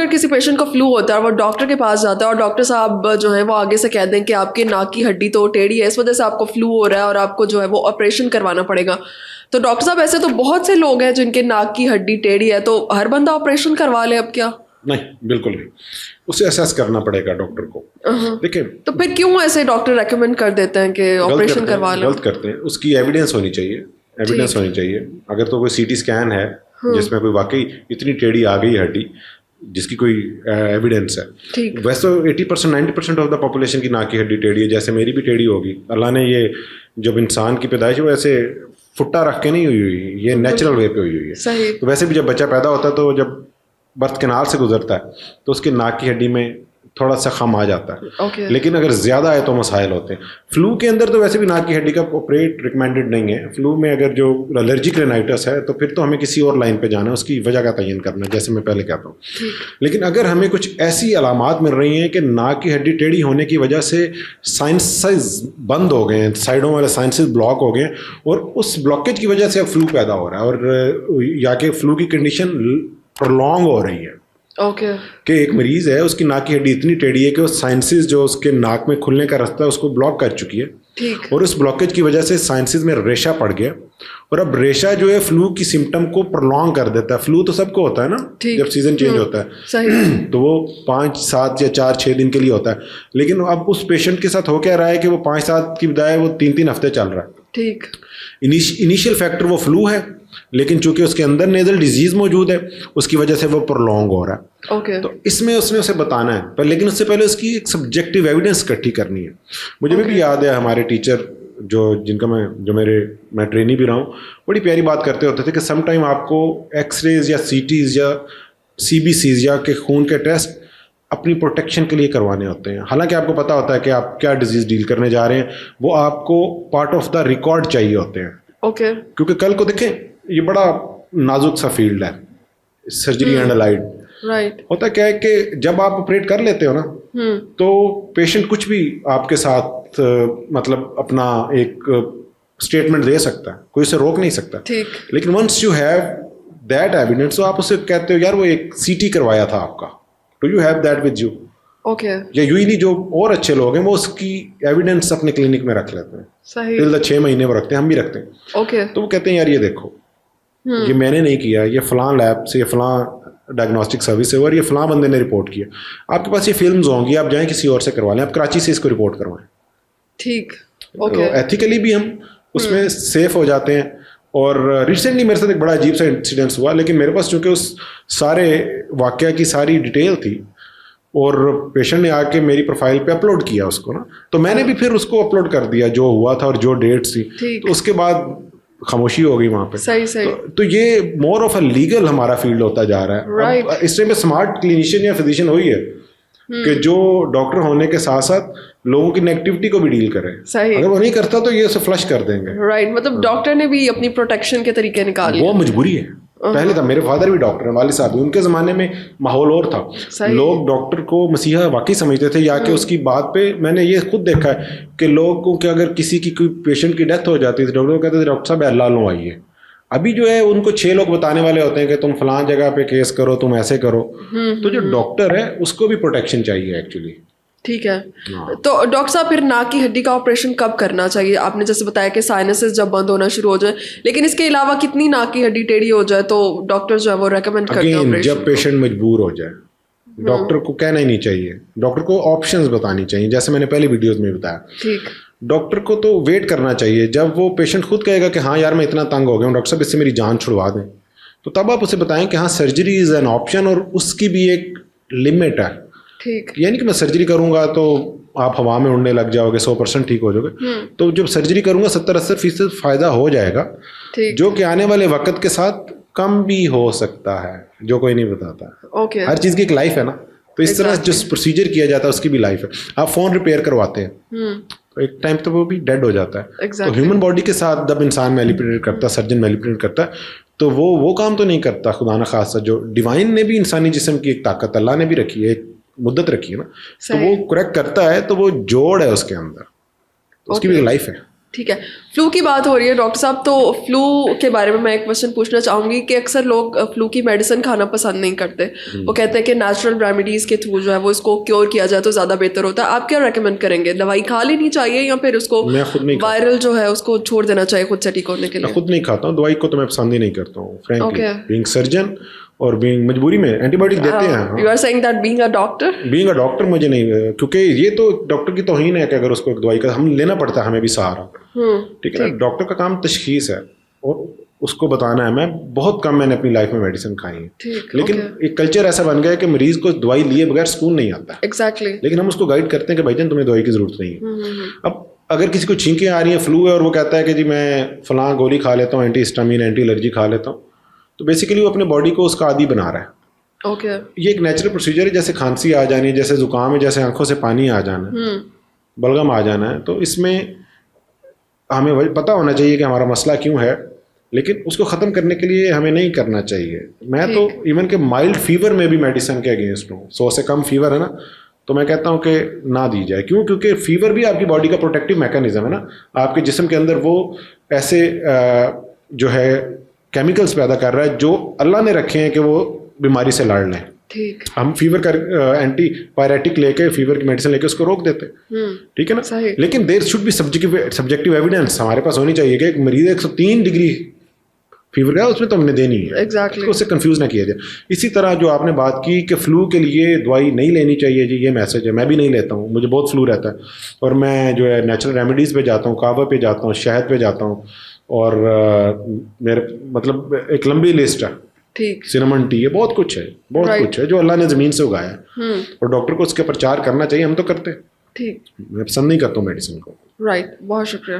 اگر کسی پیشنٹ کو فلو ہوتا ہے اور وہ ڈاکٹر کے پاس جاتا ہے اور ڈاکٹر صاحب جو ہیں وہ آگے سے کہہ دیں کہ آپ کے ناک کی ہڈی تو ٹیڑھی ہے, اس وجہ سے آپ کو فلو ہو رہا ہے اور آپ کو جو ہے وہ آپریشن کروانا پڑے گا, تو ڈاکٹر صاحب ایسے تو بہت سے لوگ ہیں جن کے ناک کی ہڈی ٹیڑھی ہے, تو ہر بندہ آپریشن کروا لے اب کیا؟ نہیں, بالکل نہیں, اسے اسیس کرنا پڑے گا ڈاکٹر کو. دیکھیں تو پھر کیوں ایسے ڈاکٹر ریکمینڈ کر دیتے ہیں کہ آپریشن کروا لیں؟ غلط کرتے ہیں. اس کی ایویڈینس ہونی چاہیے, ایویڈینس ہونی چاہیے. اگر تو کوئی سی ٹی اسکین ہے جس میں کوئی واقعی اتنی ٹیڑھی آ گئی ہڈی جس کی کوئی ایویڈینس ہے, ویسے 80% 90% آف دا پاپولیشن کی ناک کی ہڈی ٹیڑھی ہے, جیسے میری بھی ٹیڑھی ہوگی. اللہ نے یہ جب انسان کی پیدائش وہ ایسے پھٹا رکھ کے نہیں ہوئی, یہ نیچرل وے پہ ہوئی ہے. تو ویسے بھی جب بچہ پیدا ہوتا ہے تو جب برتھ کینال سے گزرتا ہے تو اس کی ناک کی ہڈی میں تھوڑا سا خم آ جاتا ہے, لیکن اگر زیادہ ہے تو مسائل ہوتے ہیں. فلو کے اندر تو ویسے بھی ناک کی ہڈی کا آپریٹ ریکمینڈڈ نہیں ہے. فلو میں اگر جو الرجک رینائٹس ہے تو پھر تو ہمیں کسی اور لائن پہ جانا ہے, اس کی وجہ کا تعین کرنا ہے, جیسے میں پہلے کہتا ہوں. لیکن اگر ہمیں کچھ ایسی علامات مل رہی ہیں کہ ناک کی ہڈی ٹیڑھی ہونے کی وجہ سے سائنسز بند ہو گئے ہیں, سائڈوں والے سائنسز بلاک ہو گئے ہیں, اور اس بلاکیج کی وجہ سے اب فلو پیدا ہو رہا ہے, اور یا کہ فلو کی کنڈیشن پرولونگ ہو رہی ہے, کہ ایک مریض ہے اس کی ناک کی ہڈی اتنی ٹیڑھی ہے کہ وہ سائنسز جو اس کے ناک میں کھلنے کا راستہ ہے اس کو بلاک کر چکی ہے, اور اس بلاکیج کی وجہ سے سائنسز میں ریشہ پڑ گیا, اور اب ریشہ جو ہے فلو کی سمٹم کو پرولونگ کر دیتا ہے. فلو تو سب کو ہوتا ہے نا جب سیزن چینج ہوتا ہے, تو وہ 5 7 یا 4 6 دن کے لیے ہوتا ہے, لیکن اب اس پیشنٹ کے ساتھ ہو کیا رہا ہے کہ وہ 5 7 کی بجائے وہ 3 ہفتے چل رہا ہے. ٹھیک, انیشیل فیکٹر وہ فلو ہے, لیکن چونکہ اس کے اندر نیزل ڈیزیز موجود ہے اس کی وجہ سے وہ پرولونگ ہو رہا ہے. تو اس میں اس نے اسے بتانا ہے, لیکن اس سے پہلے اس کی ایک سبجیکٹیو ایویڈنس اکٹھی کرنی ہے. مجھے بھی یاد ہے ہمارے ٹیچر جن کا میں ٹرینی بھی رہا ہوں, بڑی پیاری بات کرتے ہوتے تھے کہ سم ٹائم آپ کو ایکس ریز یا سی ٹیز یا سی بی سیز یا کہ خون کے ٹیسٹ اپنی پروٹیکشن کے لیے کروانے ہوتے ہیں. حالانکہ آپ کو پتہ ہوتا ہے کہ آپ کیا ڈیزیز ڈیل کرنے جا رہے ہیں, وہ آپ کو پارٹ آف دا ریکارڈ چاہیے ہوتے ہیں. کیونکہ کل کو دیکھیں یہ بڑا نازک سا فیلڈ ہے, سرجری اینڈ الائڈ. ہوتا کیا ہے کہ جب آپ آپریٹ کر لیتے ہو نا تو پیشنٹ کچھ بھی آپ کے ساتھ مطلب اپنا ایک اسٹیٹمنٹ دے سکتا ہے, کوئی اسے روک نہیں سکتا. لیکن once you have that evidence, تو آپ اسے کہتے ہو یار وہ ایک سی ٹی کروایا تھا آپ کا, do you have that with you. یا یوں ہی نہیں, جو اور اچھے لوگ ہیں وہ اس کی ایویڈنس اپنے کلینک میں رکھ لیتے ہیں, ٹل دا 6 مہینے وہ رکھتے ہیں, ہم بھی رکھتے ہیں. تو وہ کہتے ہیں یار یہ دیکھو یہ میں نے نہیں کیا, یہ فلاں لیب سے, یہ فلاں ڈائگنوسٹک سروس سے, اور یہ فلاں بندے نے رپورٹ کیا. آپ کے پاس یہ فلمز ہوں گی, آپ جائیں کسی اور سے کروا لیں, آپ کراچی سے اس کو رپورٹ کروائیں. ٹھیک, ایتھیکلی بھی ہم اس میں سیف ہو جاتے ہیں. اور ریسنٹلی میرے ساتھ ایک بڑا عجیب سا انسیڈنس ہوا, لیکن میرے پاس چونکہ اس سارے واقعہ کی ساری ڈیٹیل تھی اور پیشنٹ نے آ کے میری پروفائل پہ اپلوڈ کیا اس کو نا, تو میں نے بھی پھر اس کو اپلوڈ کر دیا جو ہوا تھا اور جو ڈیٹس تھی. تو اس کے بعد خاموشی ہو گئی وہاں پہ. تو یہ مور آف اے لیگل ہمارا فیلڈ ہوتا جا رہا ہے. اس ٹائم پہ اسمارٹ کلینیشین یا فزیشین وہی ہے کہ جو ڈاکٹر ہونے کے ساتھ ساتھ لوگوں کی نیگیٹیوٹی کو بھی ڈیل کرے. اگر وہ نہیں کرتا تو یہ اسے فلش کر دیں گے. مطلب ڈاکٹر نے بھی اپنی پروٹیکشن کے طریقے نکالے, وہ مجبوری ہے. پہلے تھا, میرے فادر بھی ڈاکٹر ہیں, والد صاحب بھی, ان کے زمانے میں ماحول اور تھا. لوگ ڈاکٹر کو مسیحا واقعی سمجھتے تھے, یا کہ اس کی بات پہ میں نے یہ خود دیکھا ہے کہ لوگوں کے اگر کسی کی کوئی پیشنٹ کی ڈیتھ ہو جاتی تھی, ڈاکٹر کہتے تھے ڈاکٹر صاحب اللہ لو آئیے. ابھی جو ہے ان کو 6 لوگ بتانے والے ہوتے ہیں کہ تم فلاں جگہ پہ کیس کرو, تم ایسے کرو. تو جو ڈاکٹر ہے اس کو بھی پروٹیکشن چاہیے ایکچولی. ٹھیک ہے. تو ڈاکٹر صاحب پھر ناک کی ہڈی کا آپریشن کب کرنا چاہیے؟ آپ نے جیسے بتایا کہ سائنسز جب بند ہونا شروع ہو جائیں, لیکن اس کے علاوہ کتنی ناک کی ہڈی ٹیڑھی ہو جائے تو ڈاکٹر جو ہے وہ ریکمینڈ کرتے ہیں آپریشن؟ جب پیشنٹ مجبور ہو جائے, ڈاکٹر کو کہنا ہی نہیں چاہیے, ڈاکٹر کو آپشنز بتانی چاہیے, جیسے میں نے پہلی ویڈیوز میں بتایا. ٹھیک, ڈاکٹر کو تو ویٹ کرنا چاہیے. جب وہ پیشنٹ خود کہے گا کہ ہاں یار میں اتنا تنگ ہو گیا ہوں, ڈاکٹر صاحب اس سے میری جان چھڑوا دیں, تو تب آپ اسے بتائیں کہ ہاں سرجری از این آپشن, اور اس کی بھی ایک لمٹ ہے. ٹھیک, یعنی کہ میں سرجری کروں گا تو آپ ہوا میں اڑنے لگ جاؤ گے, 100% ٹھیک ہو جاؤ گے. تو جب سرجری کروں گا 70-80% فائدہ ہو جائے گا, جو کہ آنے والے وقت کے ساتھ کم بھی ہو سکتا ہے, جو کوئی نہیں بتاتا. ہر چیز کی ایک لائف ہے نا, تو اس طرح جو پروسیجر کیا جاتا ہے اس کی بھی لائف ہے. آپ فون ریپیئر کرواتے ہیں تو ایک ٹائم تو وہ بھی ڈیڈ ہو جاتا ہے. تو ہیومن باڈی کے ساتھ جب انسان مینیپولیٹ کرتا ہے, سرجن مینیپولیٹ کرتا ہے, تو وہ کام تو نہیں کرتا خدا نہ خاصہ. جو ڈیوائن نے بھی انسانی جسم کی ایک طاقت اللہ نے بھی رکھی ہے, ایک مدت رکھی ہے نا, تو وہ کریکٹ کرتا ہے, تو وہ جوڑ ہے اس کے اندر, اس کی بھی ایک لائف ہے. ٹھیک ہے. فلو کی بات ہو رہی ہے ڈاکٹر صاحب, تو فلو کے بارے میں ایک کوشچن پوچھنا چاہوں گی کہ اکثر لوگ فلو کی میڈیسن کھانا پسند نہیں کرتے. وہ کہتے ہیں کہ نیچرل ریمیڈیز کے تھرو جو ہے وہ اس کو کیور کیا جائے تو زیادہ بہتر ہوتا ہے. آپ کیا ریکمینڈ کریں گے, دوائی کھا لینی چاہیے یا پھر اس کو وائرل جو ہے اس کو چھوڑ دینا چاہیے خود سے ٹھیک ہونے کے لیے؟ میں خود نہیں کھاتا ہوں دوائی کو, تو میں پسند ہی نہیں کرتا ہوں فرینکلی. بینگ سرجن اور بینگ مجبوری میں اینٹی بایوٹک دیتے ہیں. You are seeing that being a doctor مجھے نہیں, کیونکہ یہ تو ڈاکٹر کی توہین ہے کہ اگر اس کو ایک دوائی کا ہم لینا پڑتا ہے ہمیں بھی سہارا. ٹھیک ہے نا, ڈاکٹر کا کام تشخیص ہے اور اس کو بتانا ہے. میں بہت کم میں نے اپنی لائف میں میڈیسن کھائی ہے, لیکن ایک کلچر ایسا بن گیا ہے کہ مریض کو دوائی لیے بغیر سکون نہیں آتا. ایگزیکٹلی. لیکن ہم اس کو گائڈ کرتے ہیں کہ بھائی جان تمہیں دوائی کی ضرورت نہیں ہے. اب اگر کسی کو چھینکیں آ رہی ہیں, فلو ہے, اور وہ کہتا ہے کہ جی میں فلاں گولی کھا لیتا ہوں, اینٹی ہسٹامین, اینٹی الرجی کھا لیتا ہوں, تو بیسیکلی وہ اپنے باڈی کو اس کا عادی بنا رہا ہے. یہ ایک نیچرل پروسیجر ہے, جیسے کھانسی آ جانی ہے, جیسے زکام ہے, جیسے آنکھوں سے پانی آ جانا ہے, بلغم آ جانا ہے. تو اس میں ہمیں پتہ ہونا چاہیے کہ ہمارا مسئلہ کیوں ہے, لیکن اس کو ختم کرنے کے لیے ہمیں نہیں کرنا چاہیے. میں تو ایون کہ مائلڈ فیور میں بھی میڈیسن کے اگینسٹ ہوں. 100 سے کم فیور ہے نا, تو میں کہتا ہوں کہ نہ دی جائے. کیوں؟ کیونکہ فیور بھی آپ کی باڈی کا پروٹیکٹیو میکانزم ہے نا. آپ کے جسم کے اندر وہ ایسے جو ہے کیمیکلز پیدا کر رہا ہے جو اللہ نے رکھے ہیں کہ وہ بیماری سے لڑ لیں. ہم فیور کا اینٹی پائریٹک لے کے, فیور کی میڈیسن لے کے اس کو روک دیتے. ٹھیک ہے نا, لیکن there should be subjective evidence ہمارے پاس ہونی چاہیے کہ ایک مریض 103 ڈگری فیور کا اس میں تو ہم نے دینی ہے. ایگزیکٹلی. اس سے کنفیوز نہ کیا جائے. اسی طرح جو آپ نے بات کی کہ فلو کے لیے دوائی نہیں لینی چاہیے, جی یہ میسج ہے. میں بھی نہیں لیتا ہوں, مجھے بہت فلو رہتا ہے, اور میں جو ہے نیچرل ریمیڈیز پہ جاتا ہوں, کعوہ پہ جاتا ہوں, شہد پہ جاتا ہوں, اور میرے مطلب ایک لمبی لسٹ ہے. سینمن ٹی ہے, بہت کچھ ہے, بہت کچھ ہے جو اللہ نے زمین سے اگایا ہے, اور ڈاکٹر کو اس کے پرچار کرنا چاہیے. ہم تو کرتے, میں پسند نہیں کرتا ہوں میڈیسن کو. رائٹ, بہت شکریہ.